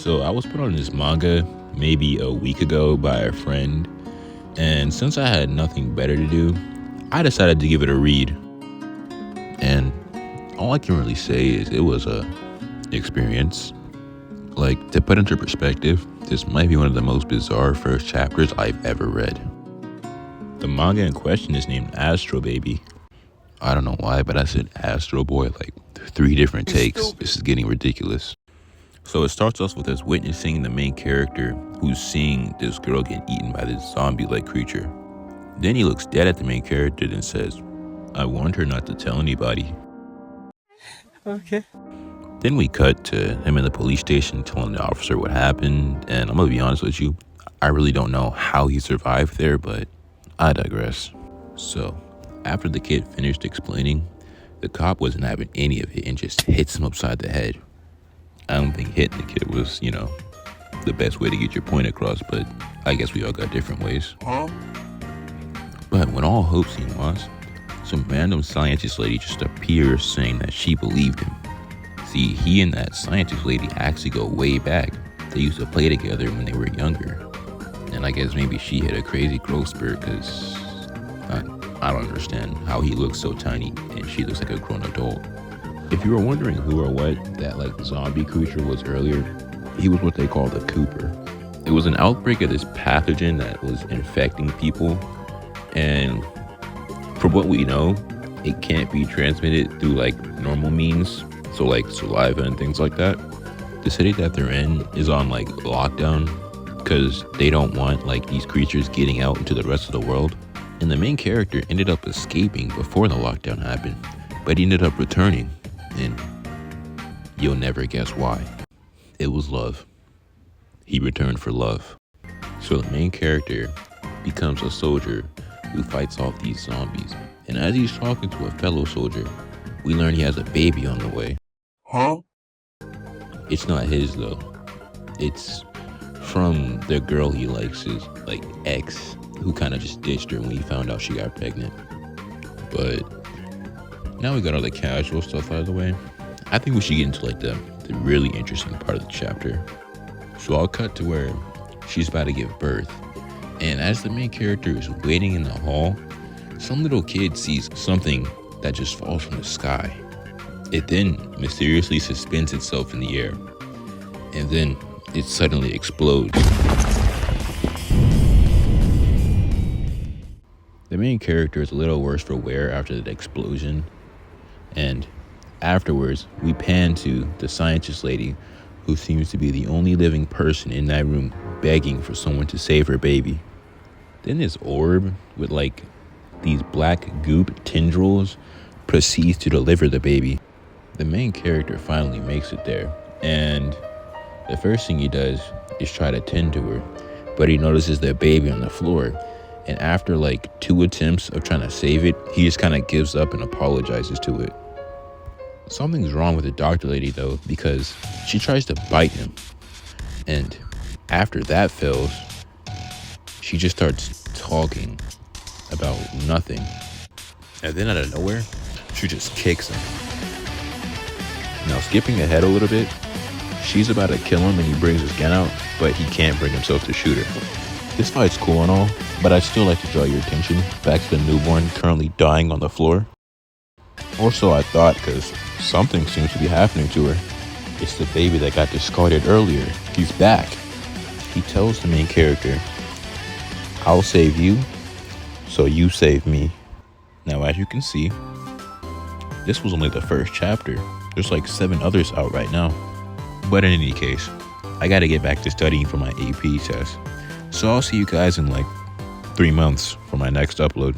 So I was put on this manga maybe a week ago by a friend, and since I had nothing better to do, I decided to give it a read. And all I can really say is it was a experience. Like, to put into perspective, this might be one of the most bizarre first chapters I've ever read. The manga in question is named Astro Baby. I don't know why, but I said Astro Boy like 3 different takes. This is getting ridiculous. So it starts off with us witnessing the main character who's seeing this girl get eaten by this zombie-like creature. Then he looks dead at the main character and says, "I warned her not to tell anybody." Okay. Then we cut to him in the police station telling the officer what happened, and I'm gonna be honest with you, I really don't know how he survived there, but I digress. So, after the kid finished explaining, the cop wasn't having any of it and just hits him upside the head. I don't think hitting the kid was, the best way to get your point across, but I guess we all got different ways. But when all hope seemed lost, some random scientist lady just appears saying that she believed him. See, he and that scientist lady actually go way back. They used to play together when they were younger. And I guess maybe she had a crazy growth spurt because I don't understand how he looks so tiny and she looks like a grown adult. If you were wondering who or what that zombie creature was earlier, he was what they call the Cooper. It was an outbreak of this pathogen that was infecting people, and from what we know, it can't be transmitted through normal means, so saliva and things like that. The city that they're in is on lockdown because they don't want these creatures getting out into the rest of the world. And the main character ended up escaping before the lockdown happened, but he ended up returning, and you'll never guess why. It was love. He returned for love. So the main character becomes a soldier who fights off these zombies. And as he's talking to a fellow soldier, we learn he has a baby on the way. It's not his though. It's from the girl he likes, his ex, who kind of just ditched her when he found out she got pregnant. But now we got all the casual stuff out of the way. I think we should get into the really interesting part of the chapter. So I'll cut to where she's about to give birth. And as the main character is waiting in the hall, some little kid sees something that just falls from the sky. It then mysteriously suspends itself in the air. And then it suddenly explodes. The main character is a little worse for wear after the explosion, and afterwards we pan to the scientist lady who seems to be the only living person in that room begging for someone to save her baby. Then this orb with these black goop tendrils proceeds to deliver the baby. The main character finally makes it there, and the first thing he does is try to tend to her, but he notices the baby on the floor. And after 2 attempts of trying to save it, he just kind of gives up and apologizes to it. Something's wrong with the doctor lady though, because she tries to bite him. And after that fails, she just starts talking about nothing. And then out of nowhere, she just kicks him. Now skipping ahead a little bit, she's about to kill him and he brings his gun out, but he can't bring himself to shoot her. This fight's cool and all, but I'd still like to draw your attention back to the newborn currently dying on the floor. Or so I thought, because something seems to be happening to her. It's the baby that got discarded earlier. He's back. He tells the main character, "I'll save you, so you save me." Now, as you can see, this was only the first chapter. There's 7 others out right now. But in any case, I gotta get back to studying for my AP test. So I'll see you guys in 3 months for my next upload.